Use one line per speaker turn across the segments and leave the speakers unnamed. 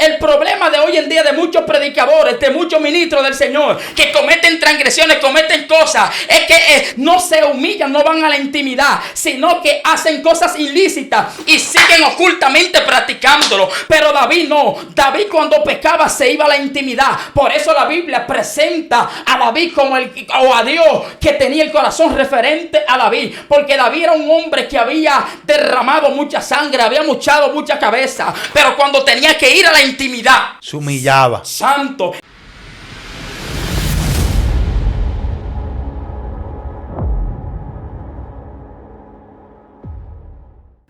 El problema de hoy en día de muchos predicadores, de muchos ministros del Señor, que cometen transgresiones, cometen cosas, es que no se humillan, no van a la intimidad, sino que hacen cosas ilícitas y siguen ocultamente practicándolo. Pero David no. David cuando pecaba se iba a la intimidad. Por eso la Biblia presenta a David como o a Dios que tenía el corazón referente a David. Porque David era un hombre que había derramado mucha sangre, había mochado mucha cabeza. Pero cuando tenía que ir a la intimidad,
se humillaba.
Santo.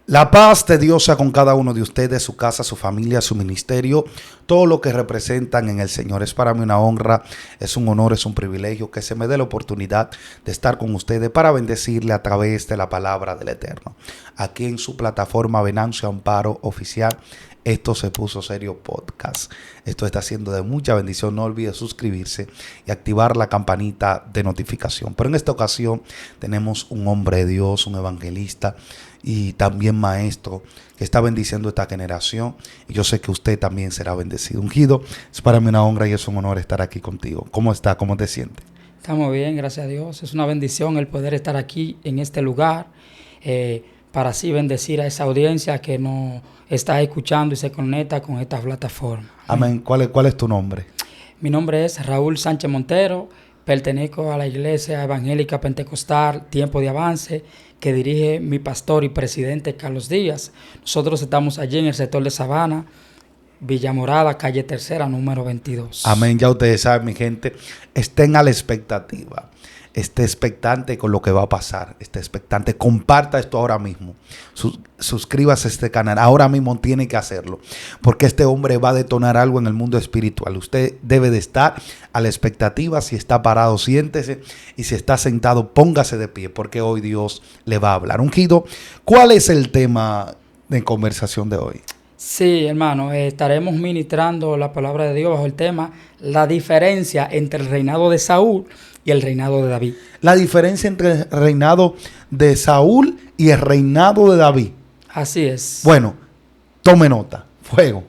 La paz de Dios sea con cada uno de ustedes, su casa, su familia, su ministerio, todo lo que representan en el Señor. Es para mí una honra, es un honor, es un privilegio que se me dé la oportunidad de estar con ustedes para bendecirle a través de la palabra del Eterno. Aquí en su plataforma Venancio Amparo Oficial, esto se puso serio podcast. Esto está siendo de mucha bendición. No olvide suscribirse y activar la campanita de notificación. Pero en esta ocasión tenemos un hombre de Dios, un evangelista y también maestro que está bendiciendo esta generación. Y yo sé que usted también será bendecido. Ungido, es para mí una honra y es un honor estar aquí contigo. ¿Cómo está? ¿Cómo te sientes?
Estamos bien, gracias a Dios. Es una bendición el poder estar aquí en este lugar para así bendecir a esa audiencia que nos está escuchando y se conecta con esta plataforma.
Amén. ¿Cuál es tu nombre?
Mi nombre es Raúl Sánchez Montero. Pertenezco a la Iglesia Evangélica Pentecostal Tiempo de Avance, que dirige mi pastor y presidente Carlos Díaz. Nosotros estamos allí en el sector de Sabana, Villa Morada, calle Tercera, número 22.
Amén. Ya ustedes saben, mi gente, estén a la expectativa. Esté expectante con lo que va a pasar. Esté expectante. Comparta esto ahora mismo. Suscríbase a este canal. Ahora mismo tiene que hacerlo. Porque este hombre va a detonar algo en el mundo espiritual. Usted debe de estar a la expectativa. Si está parado, siéntese. Y si está sentado, póngase de pie. Porque hoy Dios le va a hablar. Ungido, ¿cuál es el tema de conversación de hoy?
Sí, hermano, estaremos ministrando la palabra de Dios bajo el tema la diferencia entre el reinado de Saúl y el reinado de David.
La diferencia entre el reinado de Saúl y el reinado de David.
Así es.
Bueno, tome nota. Fuego.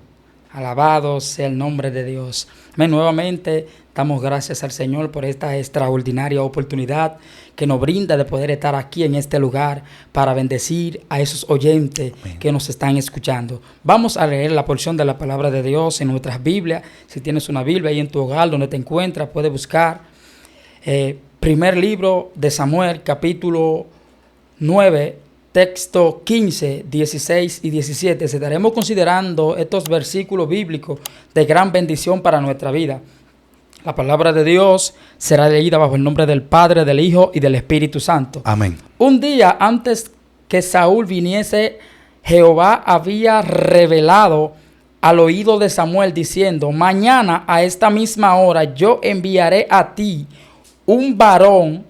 Alabado sea el nombre de Dios. Nuevamente damos gracias al Señor por esta extraordinaria oportunidad que nos brinda de poder estar aquí en este lugar para bendecir a esos oyentes que nos están escuchando. Vamos a leer la porción de la palabra de Dios en nuestras Biblias. Si tienes una Biblia ahí en tu hogar donde te encuentras, puedes buscar primer libro de Samuel, capítulo 9, texto 15, 16 y 17. Estaremos considerando estos versículos bíblicos de gran bendición para nuestra vida. La palabra de Dios será leída bajo el nombre del Padre, del Hijo y del Espíritu Santo.
Amén.
Un día antes que Saúl viniese, Jehová había revelado al oído de Samuel diciendo: mañana a esta misma hora yo enviaré a ti un varón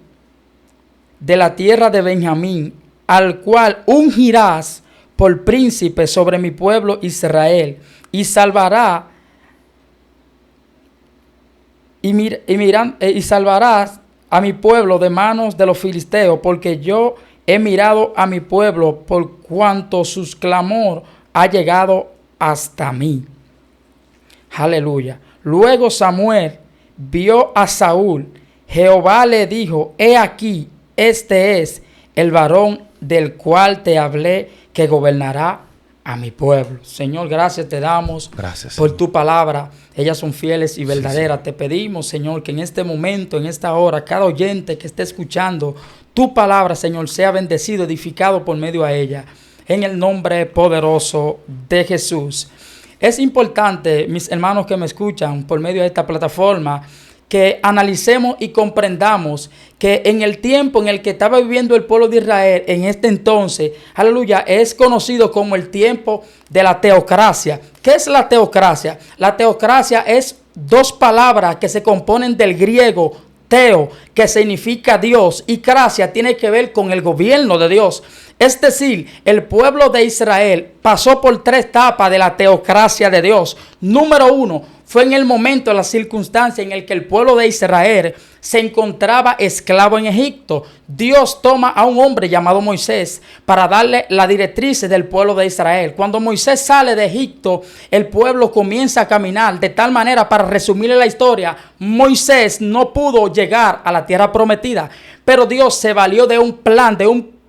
de la tierra de Benjamín, al cual ungirás por príncipe sobre mi pueblo Israel, y salvará y salvarás a mi pueblo de manos de los filisteos, porque yo he mirado a mi pueblo por cuanto su clamor ha llegado hasta mí. Aleluya. Luego Samuel vio a Saúl. Jehová le dijo: he aquí, este es el varón del cual te hablé, que gobernará a mi pueblo. Señor, gracias te damos.
Gracias,
por
Señor.
tu palabra. Ellas son fieles y verdaderas.
Sí.
Te pedimos, Señor, que en este momento, en esta hora, cada oyente que esté escuchando tu palabra, Señor, sea bendecido, edificado por medio a ella. En el nombre poderoso de Jesús. Es importante, mis hermanos que me escuchan por medio de esta plataforma, que analicemos y comprendamos que en el tiempo en el que estaba viviendo el pueblo de Israel en este entonces, aleluya, es conocido como el tiempo de la teocracia. ¿Qué es la teocracia? La teocracia es dos palabras que se componen del griego teo, que significa Dios, y cracia tiene que ver con el gobierno de Dios. Es decir, el pueblo de Israel pasó por 3 etapas de la teocracia de Dios. Número 1, fue en el momento, en la circunstancia en el que el pueblo de Israel se encontraba esclavo en Egipto. Dios toma a un hombre llamado Moisés para darle la directriz del pueblo de Israel. Cuando Moisés sale de Egipto, el pueblo comienza a caminar. De tal manera, para resumirle la historia, Moisés no pudo llegar a la tierra prometida, pero Dios se valió de un plan,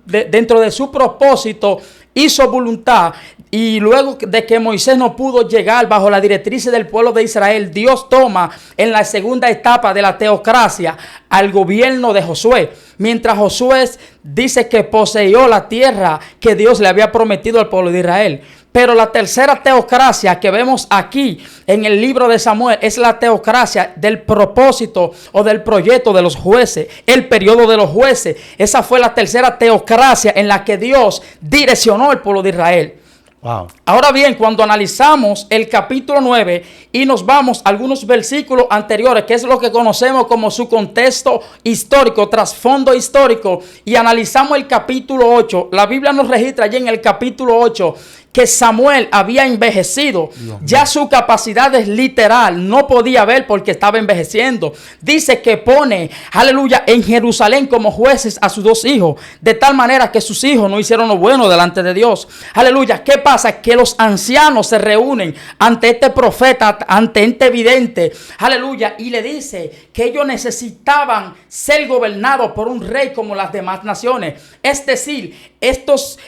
dentro de su propósito, hizo voluntad. Y luego de que Moisés no pudo llegar bajo la directriz del pueblo de Israel, Dios toma en la segunda etapa de la teocracia al gobierno de Josué. Mientras Josué dice que poseyó la tierra que Dios le había prometido al pueblo de Israel. Pero la tercera teocracia que vemos aquí en el libro de Samuel es la teocracia del propósito o del proyecto de los jueces, el periodo de los jueces. Esa fue la tercera teocracia en la que Dios direccionó al pueblo de Israel.
Wow.
Ahora bien, cuando analizamos el capítulo 9 y nos vamos a algunos versículos anteriores, que es lo que conocemos como su contexto histórico, trasfondo histórico, y analizamos el capítulo 8, la Biblia nos registra allí en el capítulo 8 que Samuel había envejecido. Ya su capacidad es literal, no podía ver porque estaba envejeciendo. Dice que pone, aleluya, en Jerusalén como jueces a sus 2 hijos, de tal manera que sus hijos no hicieron lo bueno delante de Dios. Aleluya. ¿Qué pasa? Que los ancianos se reúnen ante este profeta, ante este vidente, aleluya, y le dice que ellos necesitaban ser gobernados por un rey como las demás naciones. Es decir, estos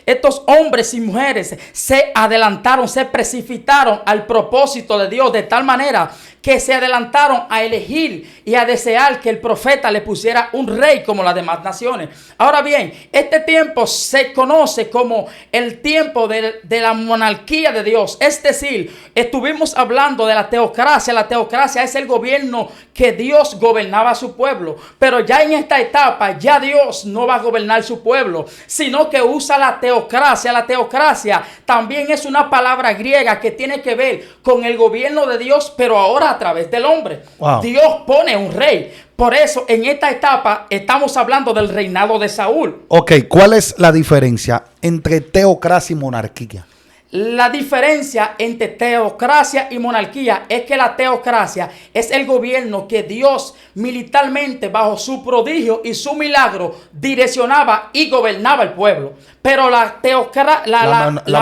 hombres y mujeres se adelantaron, se precipitaron al propósito de Dios, de tal manera que se adelantaron a elegir y a desear que el profeta le pusiera un rey como las demás naciones. Ahora bien, este tiempo se conoce como el tiempo de la monarquía de Dios. Es decir, estuvimos hablando de la teocracia. La teocracia es el gobierno que Dios gobernaba a su pueblo. Pero ya en esta etapa, ya Dios no va a gobernar su pueblo, sino que usa la teocracia. La teocracia también es una palabra griega que tiene que ver con el gobierno de Dios, pero ahora a través del hombre. Wow. Dios pone un rey. Por eso en esta etapa estamos hablando del reinado de Saúl.
Ok, ¿cuál es la diferencia entre teocracia y monarquía?
La diferencia entre teocracia y monarquía es que la teocracia es el gobierno que Dios militarmente, bajo su prodigio y su milagro, direccionaba y gobernaba el pueblo. Pero la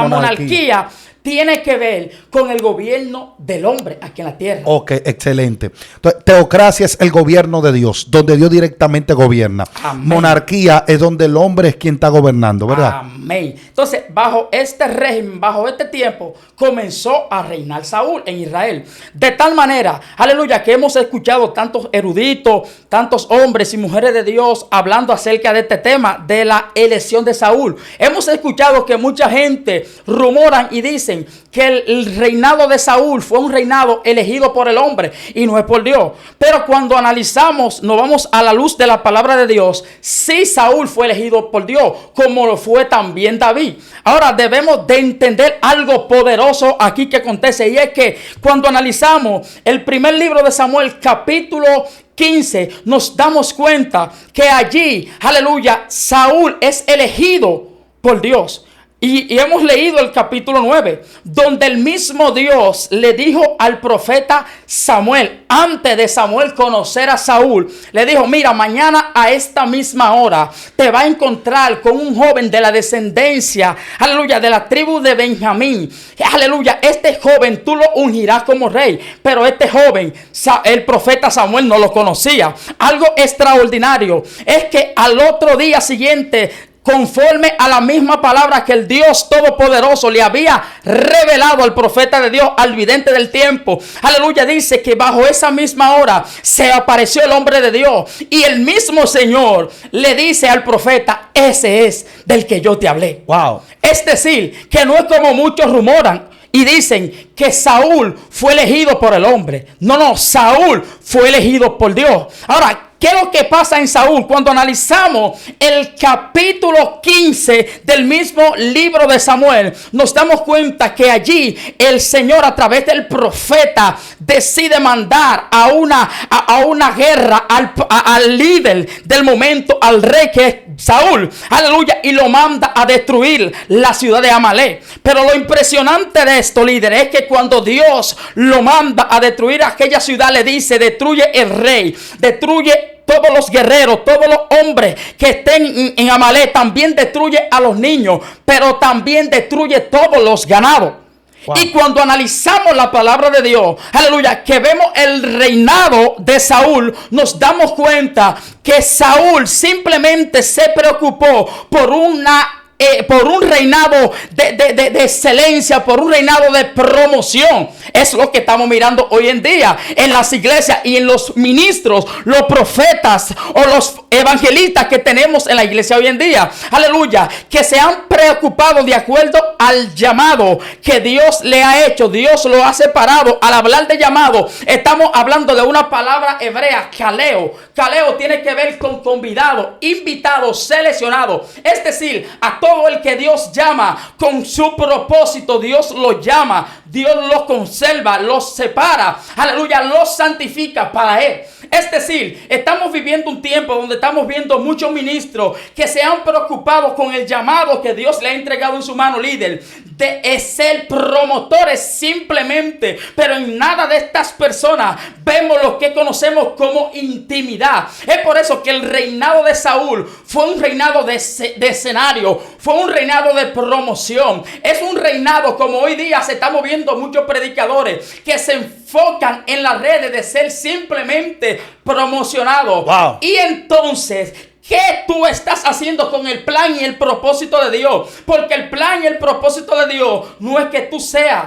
monarquía tiene que ver con el gobierno del hombre aquí en la tierra.
Ok, excelente. Entonces, teocracia es el gobierno de Dios, donde Dios directamente gobierna. Amén. Monarquía es donde el hombre es quien está gobernando, ¿verdad?
Amén. Entonces, bajo este régimen, bajo este tiempo, comenzó a reinar Saúl en Israel. De tal manera, aleluya, que hemos escuchado tantos eruditos, tantos hombres y mujeres de Dios hablando acerca de este tema, de la elección de Saúl. Hemos escuchado que mucha gente rumoran y dicen que el reinado de Saúl fue un reinado elegido por el hombre y no es por Dios. Pero cuando analizamos, nos vamos a la luz de la palabra de Dios. Sí, Saúl fue elegido por Dios, como lo fue también David. Ahora debemos de entender algo poderoso aquí que acontece, y es que cuando analizamos el primer libro de Samuel, capítulo 15, nos damos cuenta que allí, aleluya, Saúl es elegido por Dios. Y hemos leído el capítulo 9, donde el mismo Dios le dijo al profeta Samuel, antes de Samuel conocer a Saúl, le dijo: mira, mañana a esta misma hora te va a encontrar con un joven de la descendencia, aleluya, de la tribu de Benjamín. Aleluya, este joven tú lo ungirás como rey. Pero este joven, el profeta Samuel no lo conocía. Algo extraordinario es que al otro día siguiente, conforme a la misma palabra que el Dios Todopoderoso le había revelado al profeta de Dios, al vidente del tiempo, aleluya, dice que bajo esa misma hora se apareció el hombre de Dios, y el mismo Señor le dice al profeta: ese es del que yo te hablé. Wow. Es decir, que no es como muchos rumoran y dicen que Saúl fue elegido por el hombre. No, Saúl fue elegido por Dios. Ahora, ¿qué es lo que pasa en Saúl? Cuando analizamos el capítulo 15 del mismo libro de Samuel, nos damos cuenta que allí el Señor, a través del profeta, decide mandar a una guerra al líder del momento, al rey que es Saúl, aleluya, y lo manda a destruir la ciudad de Amalek. Pero lo impresionante de esto, líder, es que cuando Dios lo manda a destruir aquella ciudad, le dice: destruye el rey, destruye todos los guerreros, todos los hombres que estén en Amalek, también destruye a los niños, pero también destruye todos los ganados. Wow. Y cuando analizamos la palabra de Dios, aleluya, que vemos el reinado de Saúl, nos damos cuenta que Saúl simplemente se preocupó por un reinado de excelencia, por un reinado de promoción. Es lo que estamos mirando hoy en día en las iglesias y en los ministros, los profetas o los evangelistas que tenemos en la iglesia hoy en día. Aleluya, que se han preocupado de acuerdo al llamado que Dios le ha hecho. Dios lo ha separado. Al hablar de llamado, estamos hablando de una palabra hebrea, kaleo. Kaleo tiene que ver con convidado, invitado, seleccionado. Es decir, a todo el que Dios llama con su propósito, Dios lo llama, Dios lo conserva, lo separa, aleluya, lo santifica para Él. Es decir, estamos viviendo un tiempo donde estamos viendo muchos ministros que se han preocupado con el llamado que Dios le ha entregado en su mano, líder, de ser promotores simplemente, pero en nada de estas personas vemos lo que conocemos como intimidad. Es por eso que el reinado de Saúl fue un reinado de escenario, fue un reinado de promoción. Es un reinado como hoy día se estamos viendo muchos predicadores que se enfocan en las redes de ser simplemente promocionados. Wow. Y entonces, ¿qué tú estás haciendo con el plan y el propósito de Dios? Porque el plan y el propósito de Dios no es que tú seas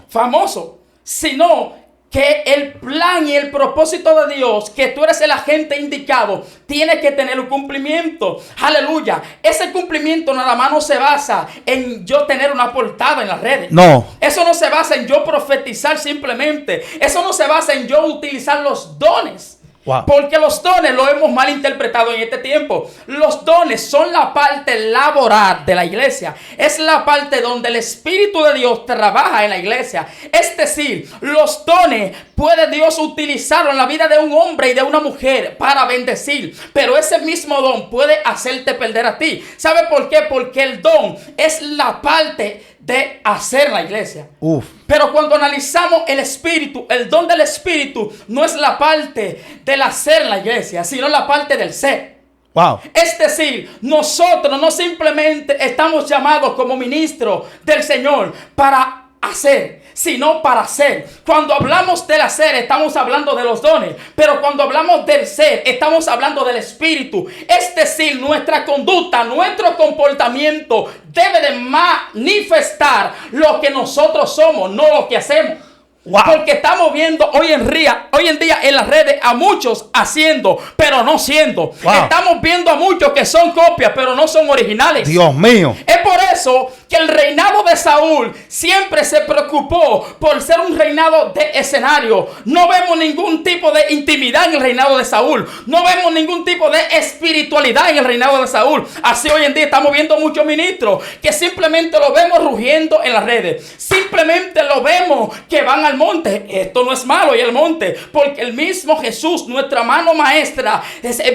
famoso, sino que el plan y el propósito de Dios, que tú eres el agente indicado, tiene que tener un cumplimiento. Aleluya. Ese cumplimiento nada más no se basa en yo tener una portada en las redes.
No.
Eso no se basa en yo profetizar simplemente. Eso no se basa en yo utilizar los dones. Wow. Porque los dones lo hemos malinterpretado en este tiempo. Los dones son la parte laboral de la iglesia. Es la parte donde el Espíritu de Dios trabaja en la iglesia. Es decir, los dones puede Dios utilizarlo en la vida de un hombre y de una mujer para bendecir. Pero ese mismo don puede hacerte perder a ti. ¿Sabe por qué? Porque el don es la parte de hacer la iglesia. Pero cuando analizamos el espíritu, el don del espíritu no es la parte del hacer la iglesia, sino la parte del ser. Wow. Es decir, nosotros no simplemente estamos llamados como ministros del Señor para hacer, sino para hacer. Cuando hablamos del hacer, estamos hablando de los dones, pero cuando hablamos del ser, estamos hablando del espíritu. Es decir, nuestra conducta, nuestro comportamiento debe de manifestar lo que nosotros somos, no lo que hacemos. Wow. Porque estamos viendo hoy en día en las redes a muchos haciendo, pero no siendo. Wow. Estamos viendo a muchos que son copias, pero no son originales.
Dios mío.
Es por eso que el reinado de Saúl siempre se preocupó por ser un reinado de escenario. No vemos ningún tipo de intimidad en el reinado de Saúl. No vemos ningún tipo de espiritualidad en el reinado de Saúl. Así hoy en día estamos viendo muchos ministros que simplemente lo vemos rugiendo en las redes. Simplemente lo vemos que van al monte. Esto no es malo, y el monte, porque el mismo Jesús, nuestra mano maestra,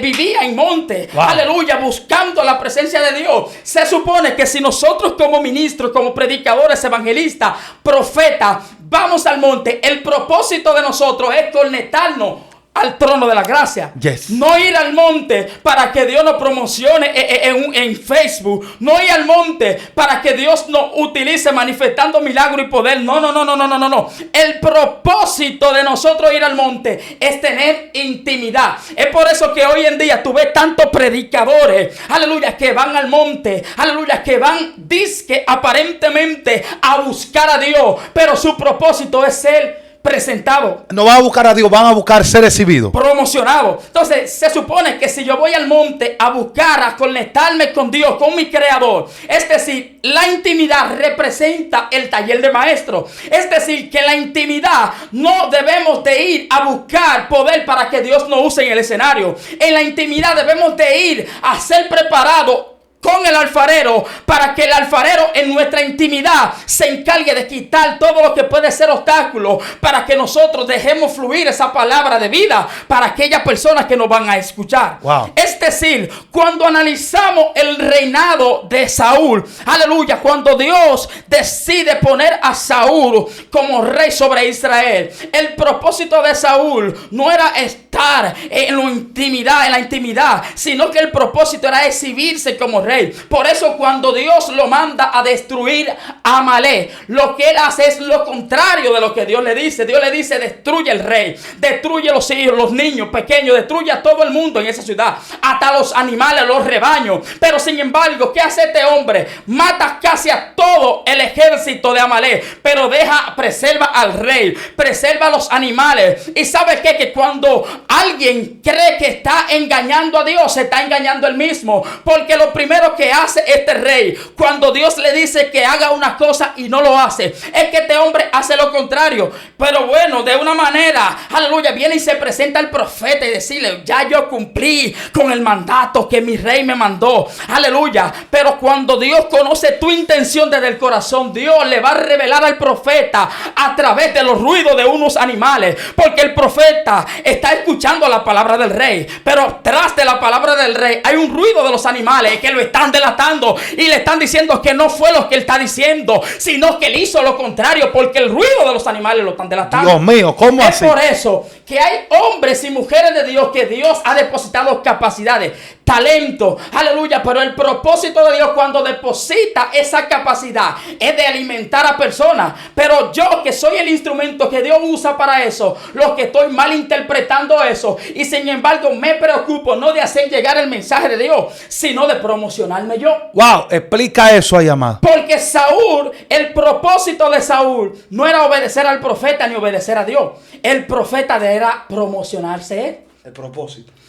vivía en monte. Wow. Aleluya, buscando la presencia de Dios. Se supone que si nosotros como ministros, como predicadores, evangelistas, profetas, vamos al monte, el propósito de nosotros es conectarnos al trono de la gracia. Yes. No ir al monte para que Dios nos promocione en Facebook. No ir al monte para que Dios nos utilice manifestando milagro y poder. No. El propósito de nosotros ir al monte es tener intimidad. Es por eso que hoy en día tú ves tantos predicadores, aleluya, que van al monte, aleluya, que van, dizque aparentemente a buscar a Dios, pero su propósito es ser presentado.
No van a buscar a Dios, van a buscar ser recibidos.
Promocionado. Entonces se supone que si yo voy al monte a buscar, a conectarme con Dios, con mi creador, es decir, la intimidad representa el taller de maestro. Es decir, que la intimidad no debemos de ir a buscar poder para que Dios nos use en el escenario. En la intimidad debemos de ir a ser preparados con el alfarero, para que el alfarero en nuestra intimidad se encargue de quitar todo lo que puede ser obstáculo, para que nosotros dejemos fluir esa palabra de vida para aquellas personas que nos van a escuchar.
Wow.
Es decir, cuando analizamos el reinado de Saúl, aleluya, cuando Dios decide poner a Saúl como rey sobre Israel, el propósito de Saúl no era estar en la intimidad, sino que el propósito era exhibirse como rey. Por eso cuando Dios lo manda a destruir a Amalek, lo que él hace es lo contrario de lo que Dios le dice. Dios le dice: destruye el rey, destruye los hijos, los niños pequeños, destruye a todo el mundo en esa ciudad, hasta los animales, los rebaños. Pero sin embargo, ¿qué hace este hombre? Mata casi a todo el ejército de Amalek, pero preserva al rey, preserva a los animales. Y ¿sabe qué? Que cuando alguien cree que está engañando a Dios, se está engañando él mismo, porque lo primero que hace este rey, cuando Dios le dice que haga una cosa y no lo hace, es que este hombre hace lo contrario. Pero bueno, de una manera, aleluya, viene y se presenta al profeta y decirle: ya yo cumplí con el mandato que mi rey me mandó, aleluya. Pero cuando Dios conoce tu intención desde el corazón, Dios le va a revelar al profeta a través de los ruidos de unos animales, porque el profeta está escuchando la palabra del rey, pero tras de la palabra del rey hay un ruido de los animales que lo están delatando y le están diciendo que no fue lo que él está diciendo, sino que él hizo lo contrario, porque el ruido de los animales lo están delatando.
Dios mío, ¿cómo así?
Es por eso que hay hombres y mujeres de Dios que Dios ha depositado capacidades, talento, aleluya, pero el propósito de Dios cuando deposita esa capacidad es de alimentar a personas. Pero yo, que soy el instrumento que Dios usa para eso, lo que estoy malinterpretando eso, y sin embargo me preocupo no de hacer llegar el mensaje de Dios, sino de promocionarme yo.
Wow, explica eso ahí, amado.
Porque Saúl, el propósito de Saúl no era obedecer al profeta ni obedecer a Dios. El profeta era promocionarse él.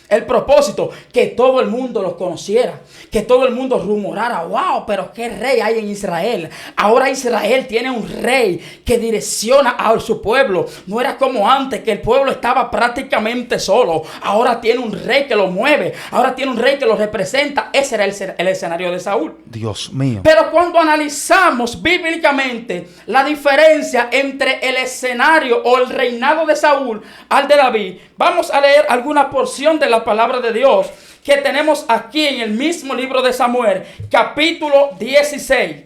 El propósito, que todo el mundo lo conociera, que todo el mundo rumorara: wow, pero qué rey hay en Israel. Ahora Israel tiene un rey que direcciona a su pueblo. No era como antes, que el pueblo estaba prácticamente solo. Ahora tiene un rey que lo mueve, ahora tiene un rey que lo representa. Ese era el escenario de Saúl.
Dios mío.
Pero cuando analizamos bíblicamente la diferencia entre el escenario o el reinado de Saúl al de David, vamos a leer alguna porción de la palabra de Dios que tenemos aquí en el mismo libro de Samuel, capítulo 16.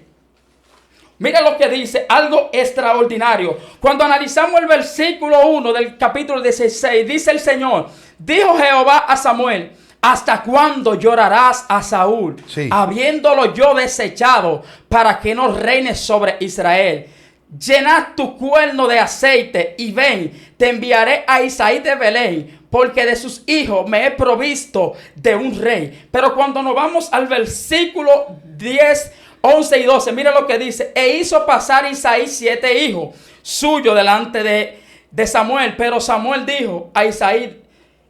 Mira lo que dice, algo extraordinario. Cuando analizamos el versículo 1 del capítulo 16, dice el Señor: dijo Jehová a Samuel: ¿hasta cuándo llorarás a Saúl, habiéndolo yo desechado, para que no reine sobre Israel? Llenad tu cuerno de aceite y ven, te enviaré a Isaí de Belén, porque de sus hijos me he provisto de un rey. Pero cuando nos vamos al versículo 10, 11 y 12, mira lo que dice: e hizo pasar Isaí 7 hijos suyos delante de Samuel. Pero Samuel dijo a Isaí: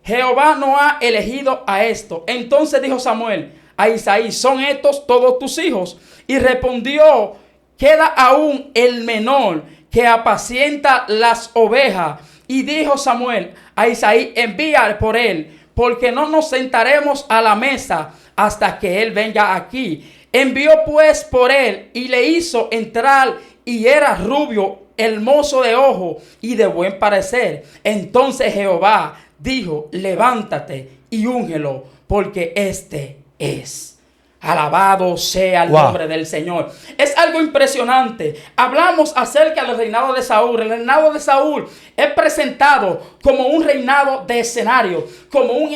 Jehová no ha elegido a esto. Entonces dijo Samuel a Isaí: ¿son estos todos tus hijos? Y respondió: queda aún el menor, que apacienta las ovejas. Y dijo Samuel a Isaí: envía por él, porque no nos sentaremos a la mesa hasta que él venga aquí. Envió pues por él y le hizo entrar, y era rubio, hermoso de ojo y de buen parecer. Entonces Jehová dijo: levántate y úngelo, porque este es. Alabado sea el nombre del Señor. Es algo impresionante. Hablamos acerca del reinado de Saúl. El reinado de Saúl es presentado como un reinado de escenario, como un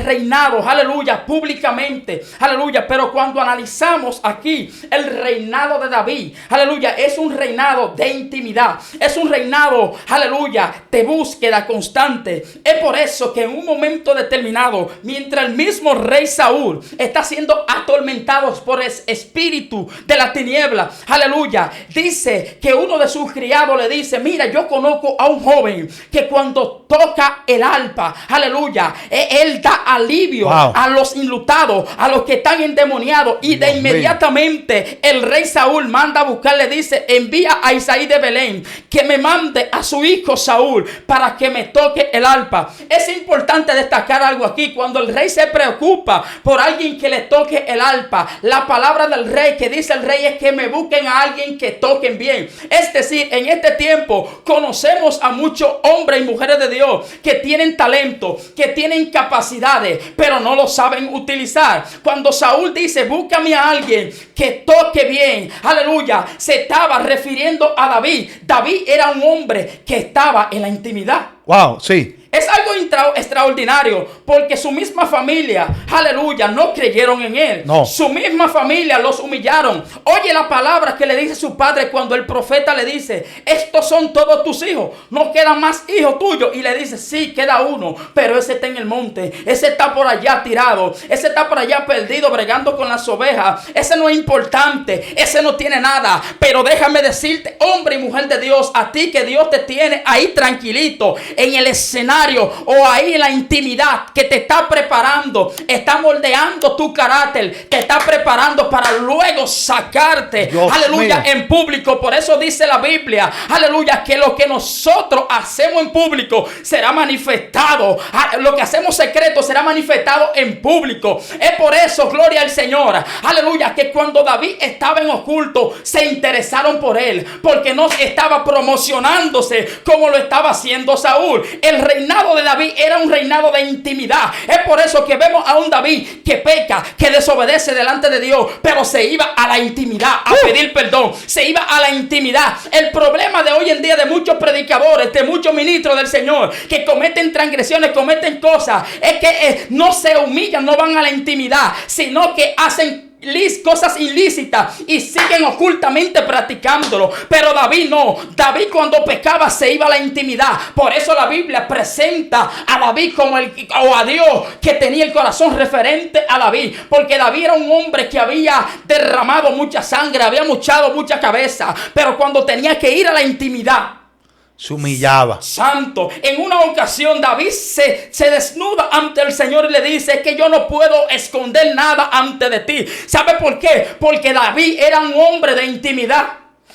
reinado, aleluya, públicamente, aleluya. Pero cuando analizamos aquí el reinado de David, aleluya, es un reinado de intimidad, es un reinado, aleluya, de búsqueda constante. Es por eso que en un momento determinado, mientras el mismo rey Saúl están siendo atormentados por el espíritu de la tiniebla. Aleluya. Dice que uno de sus criados le dice, mira, yo conozco a un joven que cuando toca el arpa, aleluya, él da alivio a los enlutados, a los que están endemoniados. Y de inmediatamente el rey Saúl manda a buscarle, dice, envía a Isaí de Belén que me mande a su hijo Saúl para que me toque el arpa. Es importante destacar algo aquí. Cuando el rey se preocupa por alguien que le toque el arpa, la palabra del rey que dice el rey es que me busquen a alguien que toquen bien. Es decir, en este tiempo conocemos a muchos hombres y mujeres de Dios que tienen talento, que tienen capacidades, pero no lo saben utilizar. Cuando Saúl dice, búscame a alguien que toque bien, aleluya, se estaba refiriendo a David. David era un hombre que estaba en la intimidad.
Wow, sí.
Es algo extraordinario porque su misma familia, aleluya, no creyeron en él.
No.
Su misma familia los humillaron. Oye la palabra que le dice su padre cuando el profeta le dice, estos son todos tus hijos, no quedan más hijos tuyos. Y le dice, sí, queda uno, pero ese está en el monte, ese está por allá tirado, ese está por allá perdido bregando con las ovejas, ese no es importante, ese no tiene nada. Pero déjame decirte, hombre y mujer de Dios, a ti que Dios te tiene ahí tranquilito en el escenario o ahí en la intimidad, que te está preparando, está moldeando tu carácter, te está preparando para luego sacarte,
Dios
aleluya,
mío,
en público. Por eso dice la Biblia, aleluya, que lo que nosotros hacemos en público será manifestado, lo que hacemos secreto será manifestado en público. Es por eso, gloria al Señor, aleluya, que cuando David estaba en oculto se interesaron por él, porque no estaba promocionándose como lo estaba haciendo Saúl. El reinado de David era un reinado de intimidad. Es por eso que vemos a un David que peca, que desobedece delante de Dios, pero se iba a la intimidad a pedir perdón, se iba a la intimidad. El problema de hoy en día de muchos predicadores, de muchos ministros del Señor que cometen transgresiones, cometen cosas, es que no se humillan, no van a la intimidad, sino que hacen cosas ilícitas y siguen ocultamente practicándolo. Pero David no. David cuando pecaba se iba a la intimidad. Por eso la Biblia presenta a David como o a Dios que tenía el corazón referente a David, porque David era un hombre que había derramado mucha sangre, había mochado mucha cabeza, pero cuando tenía que ir a la intimidad
se humillaba.
Santo. En una ocasión David se desnuda ante el Señor y le dice que yo no puedo esconder nada ante de ti. ¿Sabe por qué? Porque David era un hombre de intimidad.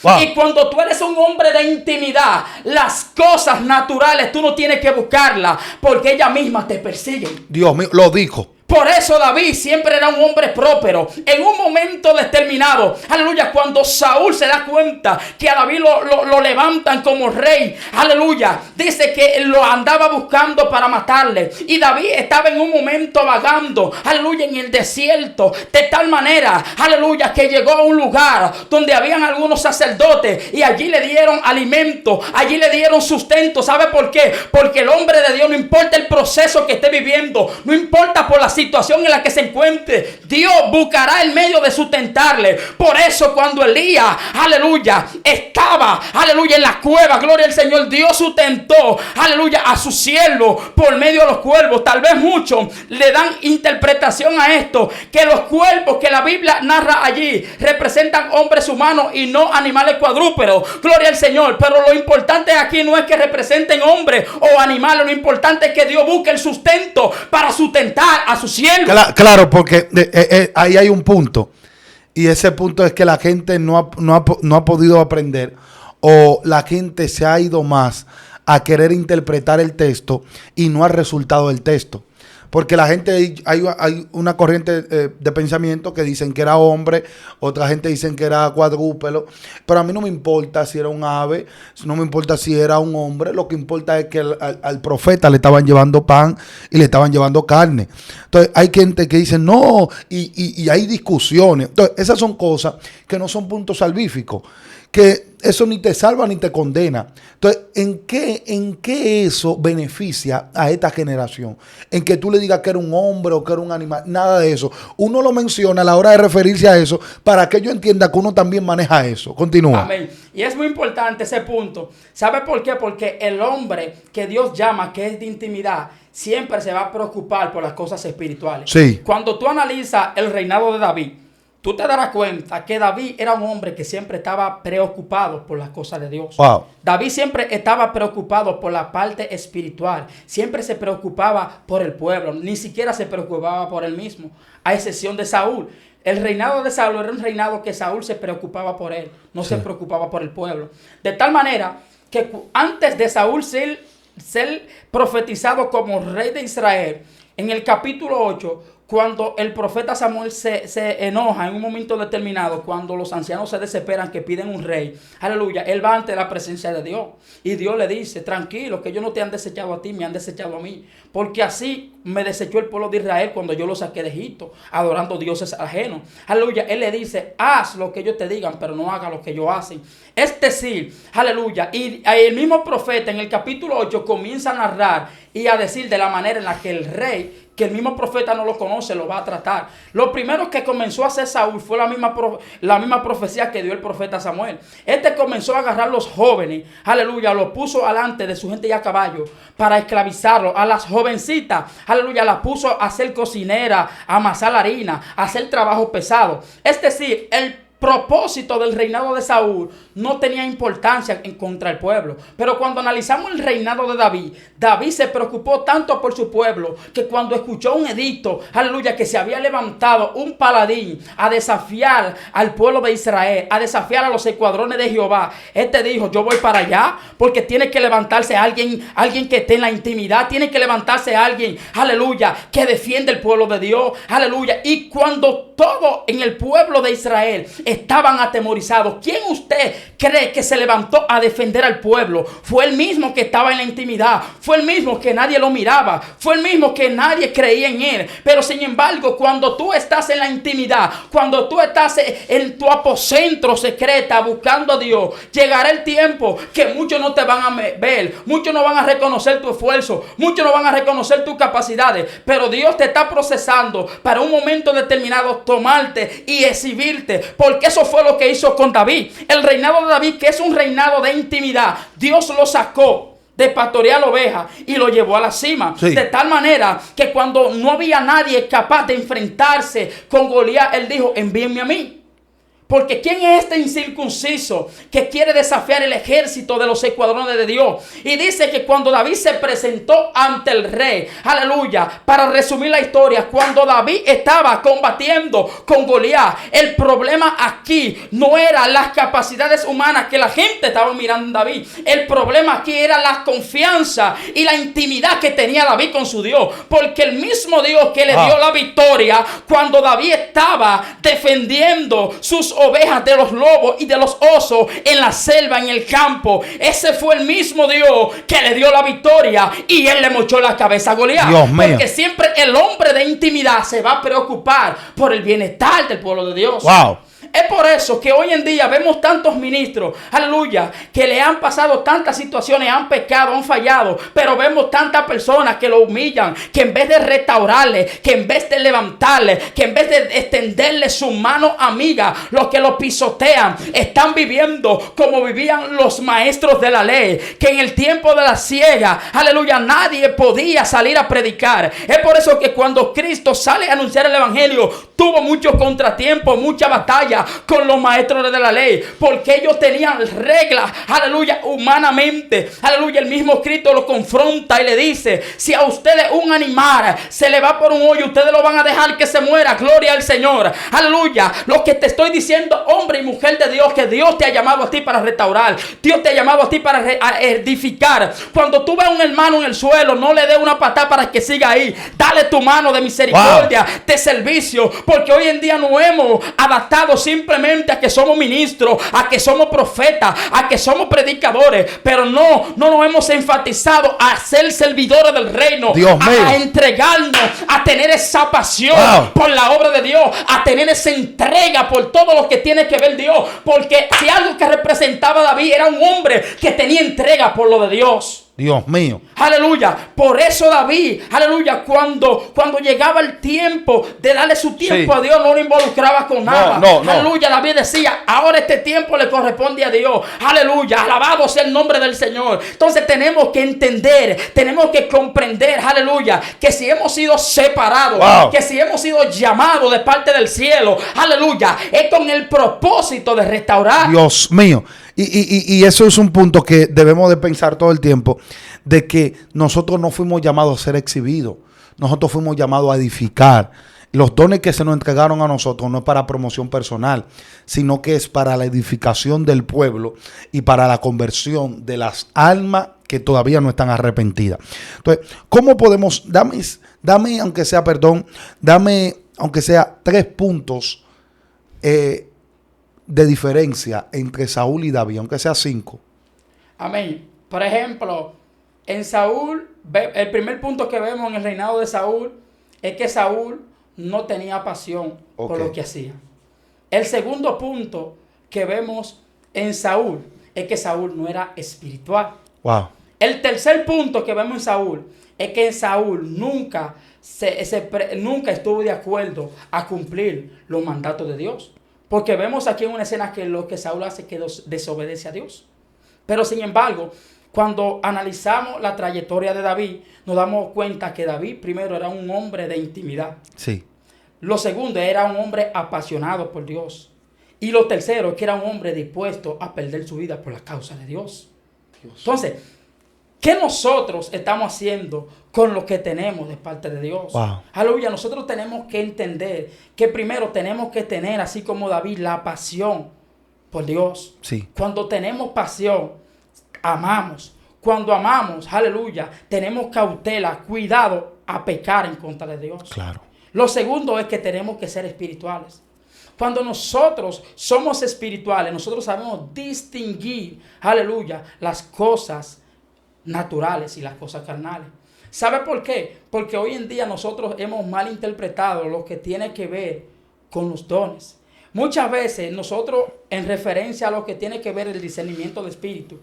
Wow. Y cuando tú eres un hombre de intimidad, las cosas naturales tú no tienes que buscarlas, porque ellas mismas te persiguen.
Dios mío, lo dijo.
Por eso David siempre era un hombre próspero. En un momento determinado, aleluya, cuando Saúl se da cuenta que a David lo levantan como rey, aleluya, dice que lo andaba buscando para matarle. Y David estaba en un momento vagando, aleluya, en el desierto, de tal manera, aleluya, que llegó a un lugar donde habían algunos sacerdotes y allí le dieron alimento, allí le dieron sustento. ¿Sabe por qué? Porque el hombre de Dios, no importa el proceso que esté viviendo, no importa por la situación en la que se encuentre, Dios buscará el medio de sustentarle. Por eso cuando Elías, aleluya, estaba, aleluya, en la cueva, gloria al Señor, Dios sustentó, aleluya, a su siervo por medio de los cuervos. Tal vez muchos le dan interpretación a esto, que los cuervos que la Biblia narra allí representan hombres humanos y no animales cuadrúpedos, gloria al Señor. Pero lo importante aquí no es que representen hombres o animales, lo importante es que Dios busque el sustento para sustentar a su siervo.
Claro, porque ahí hay un punto. Y ese punto es que la gente no ha podido aprender, o la gente se ha ido más a querer interpretar el texto y no al resultado del texto. Porque la gente, hay una corriente de pensamiento que dicen que era hombre, otra gente dicen que era cuadrúpedo, pero a mí no me importa si era un ave, no me importa si era un hombre, lo que importa es que al profeta le estaban llevando pan y le estaban llevando carne. Entonces hay gente que dice no, y hay discusiones. Entonces esas son cosas que no son puntos salvíficos, que eso ni te salva ni te condena. Entonces, ¿en qué eso beneficia a esta generación? En que tú le digas que era un hombre o que era un animal. Nada de eso. Uno lo menciona a la hora de referirse a eso para que yo entienda que uno también maneja eso. Continúa.
Amén. Y es muy importante ese punto. ¿Sabe por qué? Porque el hombre que Dios llama, que es de intimidad, siempre se va a preocupar por las cosas espirituales.
Sí.
Cuando tú analizas el reinado de David, tú te darás cuenta que David era un hombre que siempre estaba preocupado por las cosas de Dios.
Wow.
David siempre estaba preocupado por la parte espiritual. Siempre se preocupaba por el pueblo. Ni siquiera se preocupaba por él mismo. A excepción de Saúl. El reinado de Saúl era un reinado que Saúl se preocupaba por él. No se preocupaba por el pueblo. De tal manera que antes de Saúl ser profetizado como rey de Israel, en el capítulo 8, cuando el profeta Samuel se enoja en un momento determinado, cuando los ancianos se desesperan que piden un rey, aleluya, él va ante la presencia de Dios. Y Dios le dice, tranquilo, que ellos no te han desechado a ti, me han desechado a mí. Porque así me desechó el pueblo de Israel cuando yo lo saqué de Egipto, adorando dioses ajenos. Aleluya, él le dice, haz lo que ellos te digan, pero no haga lo que ellos hacen. Es decir, aleluya, y el mismo profeta en el capítulo 8 comienza a narrar y a decir de la manera en la que el rey, que el mismo profeta no lo conoce, lo va a tratar. Lo primero que comenzó a hacer Saúl fue la misma profecía que dio el profeta Samuel. Este comenzó a agarrar a los jóvenes, aleluya, los puso alante de su gente y a caballo para esclavizarlos. A las jovencitas, aleluya, las puso a hacer cocinera, a amasar la harina, a hacer trabajo pesado. Es decir, el propósito del reinado de Saúl no tenía importancia en contra del pueblo. Pero cuando analizamos el reinado de David, David se preocupó tanto por su pueblo que cuando escuchó un edicto, aleluya, que se había levantado un paladín a desafiar al pueblo de Israel, a desafiar a los escuadrones de Jehová, este dijo, yo voy para allá, porque tiene que levantarse alguien que esté en la intimidad, tiene que levantarse alguien, aleluya, que defiende el pueblo de Dios, aleluya. Y cuando todo en el pueblo de Israel estaban atemorizados, ¿quién usted cree que se levantó a defender al pueblo? Fue el mismo que estaba en la intimidad, fue el mismo que nadie lo miraba, fue el mismo que nadie creía en él. Pero sin embargo, cuando tú estás en la intimidad, cuando tú estás en tu aposento secreta buscando a Dios, llegará el tiempo que muchos no te van a ver, muchos no van a reconocer tu esfuerzo, muchos no van a reconocer tus capacidades, pero Dios te está procesando para un momento determinado tomarte y exhibirte, porque eso fue lo que hizo con David. El reinado de David, que es un reinado de intimidad, Dios lo sacó de pastorear ovejas y lo llevó a la cima. Sí. De tal manera que cuando no había nadie capaz de enfrentarse con Goliat, él dijo, envíenme a mí. Porque ¿quién es este incircunciso que quiere desafiar el ejército de los escuadrones de Dios? Y dice que cuando David se presentó ante el rey, aleluya, para resumir la historia, cuando David estaba combatiendo con Goliat, el problema aquí no era las capacidades humanas que la gente estaba mirando en David. El problema aquí era la confianza y la intimidad que tenía David con su Dios. Porque el mismo Dios que le dio la victoria cuando David estaba defendiendo sus ovejas de los lobos y de los osos en la selva, en el campo, ese fue el mismo Dios que le dio la victoria y él le mochó la cabeza a Goliat. Dios mío. Porque siempre el hombre de intimidad se va a preocupar por el bienestar del pueblo de Dios. Wow. Es por eso que hoy en día vemos tantos ministros, aleluya, que le han pasado tantas situaciones, han pecado, han fallado, pero vemos tantas personas que lo humillan, que en vez de restaurarle, que en vez de levantarle, que en vez de extenderle su mano amiga, los que lo pisotean, están viviendo como vivían los maestros de la ley, que en el tiempo de la siega, aleluya, nadie podía salir a predicar. Es por eso que cuando Cristo sale a anunciar el evangelio, tuvo muchos contratiempos, mucha batalla con los maestros de la ley, porque ellos tenían reglas, aleluya, humanamente, aleluya. El mismo Cristo lo confronta y le dice, si a ustedes un animal se le va por un hoyo, ustedes lo van a dejar que se muera, gloria al Señor, aleluya. Lo que te estoy diciendo, hombre y mujer de Dios, que Dios te ha llamado a ti para restaurar, Dios te ha llamado a ti para edificar. Cuando tú ves a un hermano en el suelo, no le des una patada para que siga ahí, dale tu mano de misericordia, de servicio, porque hoy en día no hemos adaptado simplemente a que somos ministros, a que somos profetas, a que somos predicadores, pero no nos hemos enfatizado a ser servidores del reino,
Dios mío,
a entregarnos, a tener esa pasión por la obra de Dios, a tener esa entrega por todo lo que tiene que ver Dios, porque si algo que representaba a David era un hombre que tenía entrega por lo de Dios.
Dios mío.
Aleluya. Por eso David, aleluya, cuando llegaba el tiempo de darle su tiempo a Dios, no lo involucraba con nada. Aleluya. David decía, ahora este tiempo le corresponde a Dios. Aleluya. Alabado sea el nombre del Señor. Entonces tenemos que entender, tenemos que comprender, aleluya, que si hemos sido separados, que si hemos sido llamados de parte del cielo, aleluya, es con el propósito de restaurar.
Dios mío. Y eso es un punto que debemos de pensar todo el tiempo, de que nosotros no fuimos llamados a ser exhibidos, nosotros fuimos llamados a edificar. Los dones que se nos entregaron a nosotros no es para promoción personal, sino que es para la edificación del pueblo y para la conversión de las almas que todavía no están arrepentidas. Entonces, ¿cómo podemos, dame aunque sea, dame aunque sea 3 puntos de diferencia entre Saúl y David, aunque sea 5?
Amén. Por ejemplo, en Saúl, el primer punto que vemos en el reinado de Saúl es que Saúl no tenía pasión por lo que hacía. El segundo punto que vemos en Saúl es que Saúl no era espiritual.
Wow.
El tercer punto que vemos en Saúl es que Saúl nunca estuvo de acuerdo a cumplir los mandatos de Dios. Porque vemos aquí en una escena que lo que Saúl hace es que desobedece a Dios. Pero sin embargo, cuando analizamos la trayectoria de David, nos damos cuenta que David primero era un hombre de intimidad.
Sí.
Lo segundo, era un hombre apasionado por Dios. Y lo tercero, que era un hombre dispuesto a perder su vida por la causa de Dios. Entonces, ¿qué nosotros estamos haciendo con lo que tenemos de parte de Dios?
Wow.
Aleluya, nosotros tenemos que entender que primero tenemos que tener, así como David, la pasión por Dios.
Sí.
Cuando tenemos pasión, amamos. Cuando amamos, aleluya, tenemos cautela, cuidado a pecar en contra de Dios.
Claro.
Lo segundo es que tenemos que ser espirituales. Cuando nosotros somos espirituales, nosotros sabemos distinguir, aleluya, las cosas naturales y las cosas carnales. ¿Sabe por qué? Porque hoy en día nosotros hemos malinterpretado lo que tiene que ver con los dones. Muchas veces nosotros, en referencia a lo que tiene que ver el discernimiento de espíritu,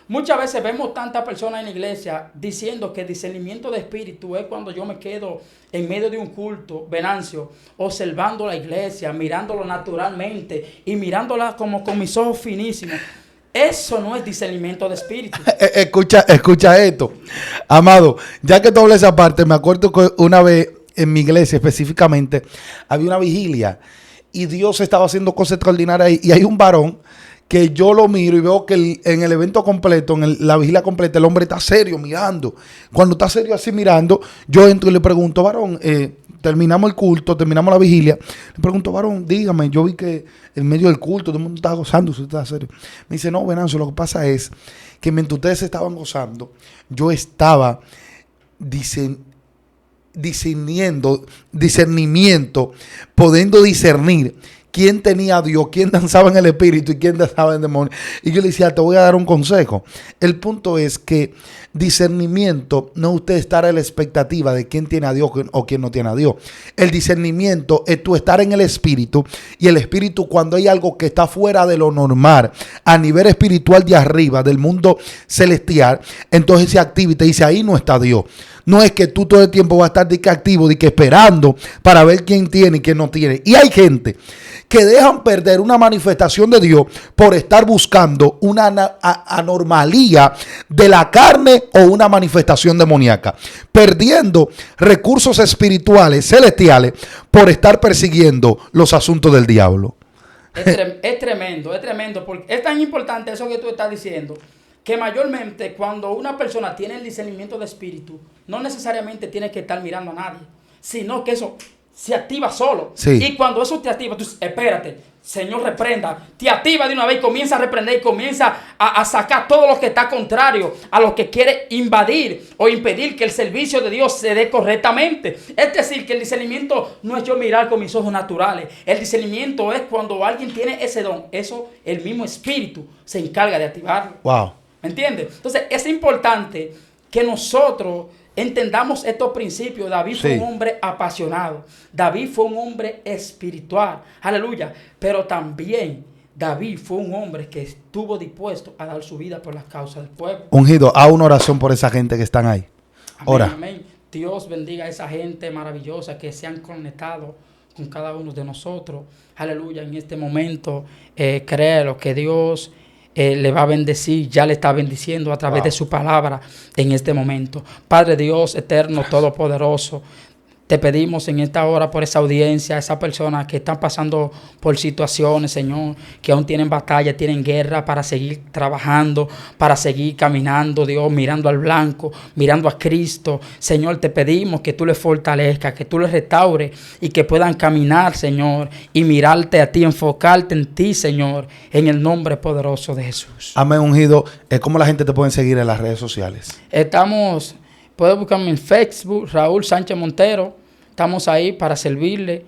muchas veces vemos tantas personas en la iglesia diciendo que el discernimiento de espíritu es cuando yo me quedo en medio de un culto, Venancio, observando la iglesia, mirándolo naturalmente y mirándola como con mis ojos finísimos. Eso no es discernimiento de espíritu.
Escucha esto, amado. Ya que tú hablas esa parte, me acuerdo que una vez en mi iglesia específicamente había una vigilia y Dios estaba haciendo cosas extraordinarias ahí, y hay un varón que yo lo miro y veo que en el evento completo, la vigilia completa, el hombre está serio mirando. Cuando está serio así mirando, yo entro y le pregunto, varón, terminamos el culto, terminamos la vigilia. Le pregunto, varón, dígame, yo vi que en medio del culto todo el mundo estaba gozando, usted está serio. Me dice, no, Venancio, lo que pasa es que mientras ustedes se estaban gozando, yo estaba discernimiento, pudiendo discernir quién tenía a Dios, quién danzaba en el espíritu y quién danzaba en el demonio. Y yo le decía, te voy a dar un consejo. El punto es que discernimiento no es usted estar a la expectativa de quién tiene a Dios o quién no tiene a Dios. El discernimiento es tú estar en el espíritu, y el espíritu, cuando hay algo que está fuera de lo normal, a nivel espiritual de arriba, del mundo celestial, entonces se activa y te dice, ahí no está Dios. No es que tú todo el tiempo vas a estar activo, esperando para ver quién tiene y quién no tiene. Y hay gente que dejan perder una manifestación de Dios por estar buscando una anormalía de la carne o una manifestación demoníaca, perdiendo recursos espirituales celestiales por estar persiguiendo los asuntos del diablo.
Es tremendo, porque es tan importante eso que tú estás diciendo, que mayormente cuando una persona tiene el discernimiento de espíritu, no necesariamente tiene que estar mirando a nadie, sino que eso se activa solo.
Sí.
Y cuando eso te activa, tú dices, espérate, Señor, reprenda, te activa de una vez y comienza a reprender y comienza a sacar todo lo que está contrario a lo que quiere invadir o impedir que el servicio de Dios se dé correctamente. Es decir, que el discernimiento no es yo mirar con mis ojos naturales. El discernimiento es cuando alguien tiene ese don. Eso, el mismo Espíritu se encarga de activarlo.
Wow.
¿Me entiendes? Entonces, es importante que nosotros entendamos estos principios. David fue un hombre apasionado. David fue un hombre espiritual. Aleluya. Pero también David fue un hombre que estuvo dispuesto a dar su vida por las causas del pueblo.
Ungido, haz una oración por esa gente que están ahí. Ora.
Amén, amén. Dios bendiga a esa gente maravillosa que se han conectado con cada uno de nosotros. Aleluya. En este momento, créelo que Dios le va a bendecir, ya le está bendiciendo a través de su palabra en este momento. Padre Dios eterno, todopoderoso, te pedimos en esta hora por esa audiencia, esas personas que están pasando por situaciones, Señor, que aún tienen batalla, tienen guerra para seguir trabajando, para seguir caminando, Dios, mirando al blanco, mirando a Cristo. Señor, te pedimos que tú les fortalezcas, que tú les restaures y que puedan caminar, Señor, y mirarte a ti, enfocarte en ti, Señor, en el nombre poderoso de Jesús.
Amén, ungido. ¿Cómo la gente te puede seguir en las redes sociales?
Puedes buscarme en Facebook, Raúl Sánchez Montero. Estamos ahí para servirle,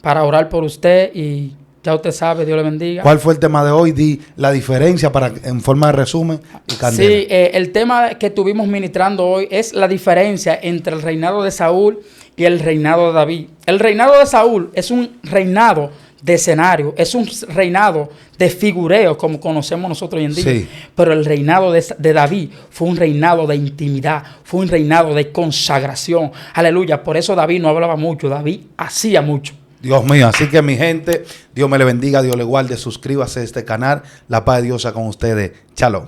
para orar por usted y ya usted sabe, Dios le bendiga.
¿Cuál fue el tema de hoy? Di la diferencia en forma de resumen y candela.
Sí, el tema que estuvimos ministrando hoy es la diferencia entre el reinado de Saúl y el reinado de David. El reinado de Saúl es un reinado de escenario, es un reinado de figureo como conocemos nosotros hoy en día. Sí. Pero el reinado de David fue un reinado de intimidad, fue un reinado de consagración. Aleluya, por eso David no hablaba mucho, David hacía mucho.
Dios mío, así que mi gente, Dios me le bendiga, Dios le guarde, suscríbase a este canal, la paz de Dios sea con ustedes. Shalom.